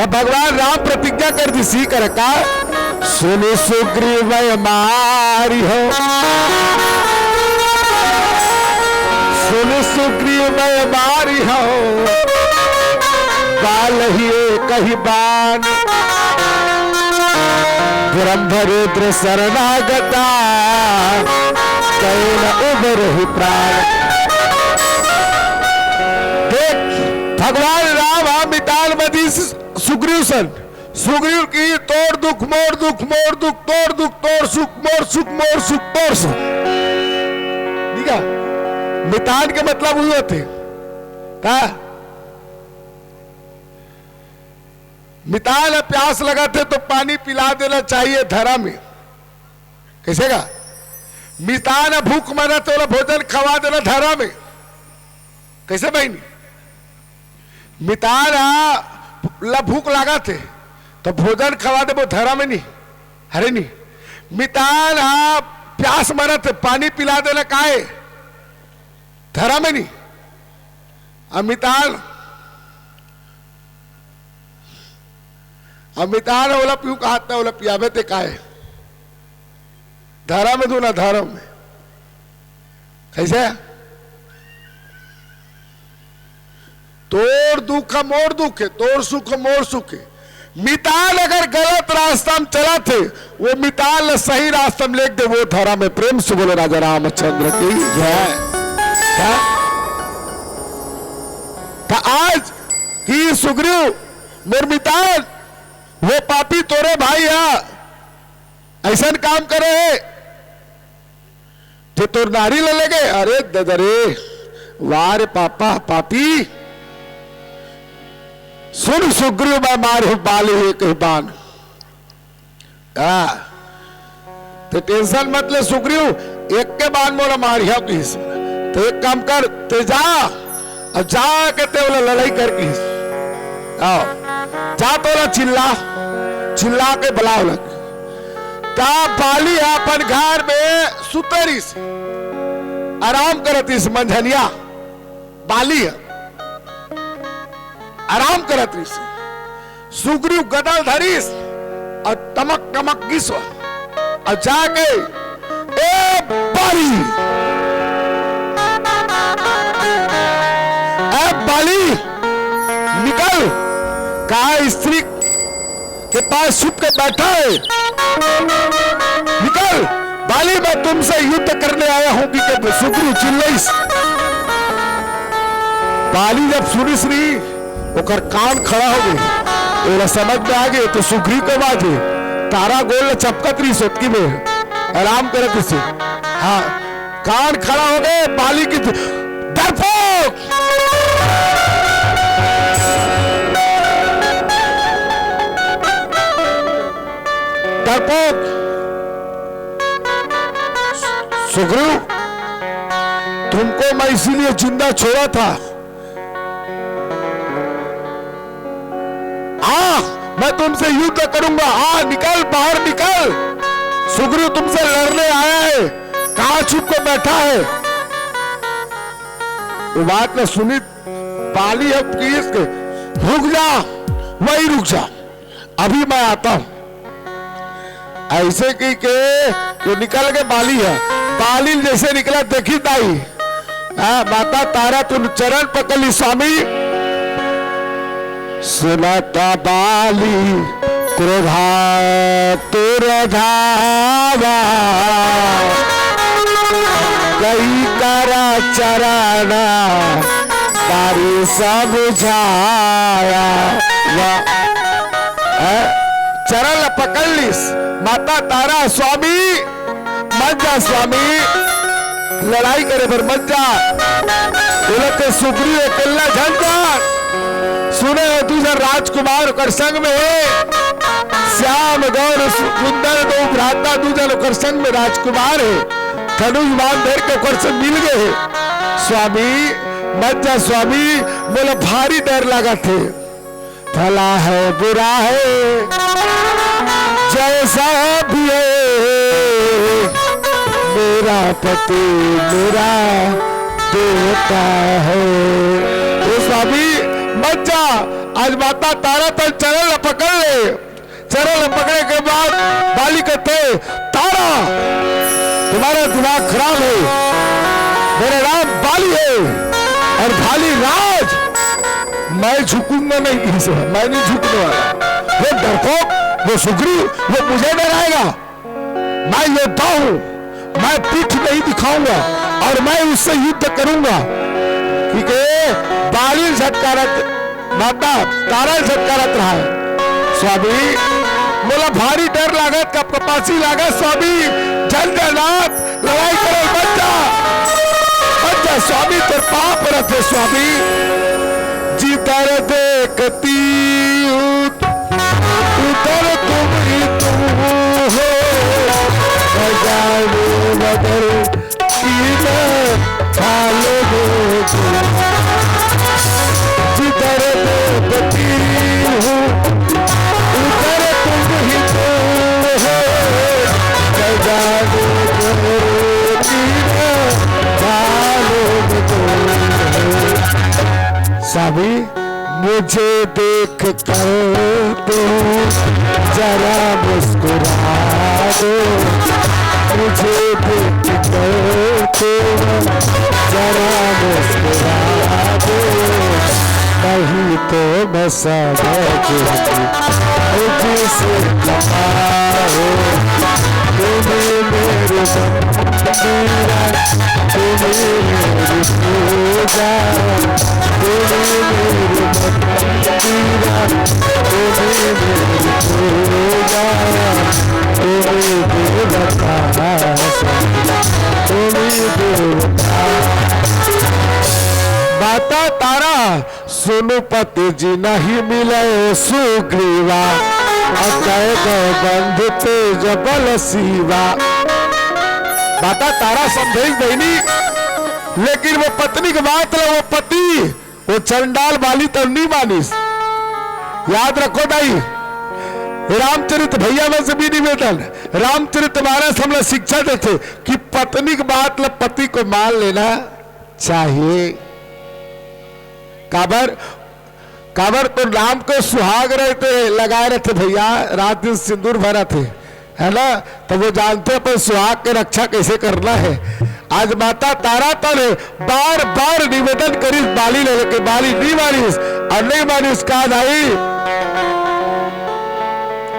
तब भगवान राम प्रतिज्ञा कर दी सी कर का सुन सुग्रीव मारी हो, सुन सुग्रीव मारी हो, बाल ही कही बान, ब्रह्मरुद्र शरणागता कैन उबर ही प्राण। भगवान राम मिताल मदी सुग्रीव सन, सुग्रीव की तोड़ दुख मोड़ दुख मोड़ दुख तोड़ दुख तोड़ सुख मोड़ सुख मोड़ सुख तोड़ सुख। ठीक है, मितान के मतलब हुए होते क्या? मितान प्यास लगाते तो पानी पिला देना चाहिए धरा में, कैसे का? मितान भूख मरा तो भोजन खवा देना धरा में, कैसे बहनी? मितान भूख लगा थे तो भोजन खवा दे वो धरा में नहीं, हरे नहीं। मितान प्यास मरा थे पानी पिला देना काहे धरा में नहीं। अमितान ओला पीऊ कहा ओला पियावे ते काहे धरा में दो ना धरा में, कैसे? तोड़ दुख मोड़ दुख है, तोड़ सुख मोड़ सुख है। मिताल अगर गलत रास्ता में चला थे वो मिताल सही रास्ता में लेके वो धरा में। प्रेम से बोलो राजा रामचंद्र की जय। आज की सुग्रीव मेरे मिताल वो पापी तोरे भाई है ऐसा काम करे जो तोर नारी ले लगे। अरे ददरे वारे पापा पापी सुन सुग्रीव मैं मारे बाले एक बान। तो टेंशन मत ले सुग्रीव, एक के बान मोला मारिया किस तो एक काम कर ते जा और जा के ते बोला लड़ाई कर किस आओ जा तो चिल्ला चिल्ला के बुलाओ लग ता बाली अपन घर में सुतरी से आराम करती इस मंझनिया बाली है आराम करत रही। सुग्रीव गदल धरीस और टमक टमक गिसो और जाके ए बाली निकल का स्त्री के पास छुप के बैठा है, निकल बाली मैं तुमसे युद्ध करने आया हूं कि सुग्रीव चिल्लाइस। बाली जब सुनी श्री ओकर कान खड़ा हो गए ओला समझ में आ गए तो सुग्रीव के बाद तारा गोल चपकत रही सोतकी में आराम करत इसे। हाँ कान खड़ा हो गए बाली की डरपोक डरपोक सुग्रीव तुमको मैं इसीलिए जिंदा छोड़ा था। मैं तुमसे युद्ध करूंगा, निकल बाहर निकल। सुग्रीव तुमसे लड़ने आया है, कहां छुप के बैठा है? वो बात ने सुनी बाली अब की इसके रुक जा वही रुक जा अभी मैं आता हूं। ऐसे की के निकल के बाली है, बाली जैसे निकला देखी ताई माता तारा तुम चरण पकड़ी स्वामी। सुनता बाली क्रोधा तुरधावा कई करा चराना तारी सब जाया। चरण पकड़ लीस माता तारा स्वामी मत जा स्वामी लड़ाई करे पर मत जा। बोलते सुग्रीव अकेला झंझट सुने दूसरा राजकुमार कर संग में है श्याम गौर सुंदर दो भ्राता दूसरा कर संग में राजकुमार है धनुष बाण धर के कर से मिल गए स्वामी मत जा स्वामी। बोला भारी डर लगा थे भला है बुरा है जैसा भी है मेरा पति मेरा देवता है। तो स्वामी मत जा आज माता तारा तन चरण पकड़ ले। चरण पकड़े के बाद बाली कहते तारा तुम्हारा दिमाग खराब है, मेरा नाम बाली है और भाली राज, मैं झुकूंगा नहीं किसी से, मैं नहीं झुकने वाला। वो डरपोक, वो सुग्रीव, वो मुझे डराएगा। मैं योद्धा हूं, मैं पीठ नहीं दिखाऊंगा और मैं उससे युद्ध करूंगा। क्योंकि बाली झटकारत माता तारा झटकारत रहा है। स्वामी बोला भारी डर लागत का कपासी लागत। स्वामी जलनाथ लड़ाई करो, बच्चा स्वामी तो पाप रखे। स्वामी जीतर देखती उतर तुम ही तुम हो, बदल खालो जिधर देखती हूँ उधर तुम ही तुम हो, स्वामी मुझे देख कर तो जरा मुस्कुरा दो, मुझे देख कर तो जरा मुस्कुरा दो, नहीं तो मैं समझूंगी मुझसे कमाओ। तुम्हें मेरे मंदिरा, तुम्हें मेरी पूजा, तुम्हें मेरी मंदिरा, तुम्हें मेरी पूजा, तुम्हें देवता, तुम्हें देवता। माता तारा सुनु पति जी नहीं मिले सुग्रीवा, अजय बंध तेज बल सीवा। माता तारा समझेगी बहनी, लेकिन वो पत्नी की बात है, वो पति वो चंडाल वाली तो नहीं मानिस। याद रखो भाई, रामचरित भैया में से भी निवेदन, रामचरित मानस हम लोग शिक्षा देते कि पत्नी की बात पति को मान लेना चाहिए। काबर तो नाम को सुहाग रहे थे, लगाए रहे थे भैया, रात दिन सिंदूर भरा थे, है ना, तो वो जानते अपन सुहाग की रक्षा कैसे करना है। आज माता तारा तने बार बार निवेदन करी बाली लेके, बाली नहीं मानिस और नहीं मानिस का नहीं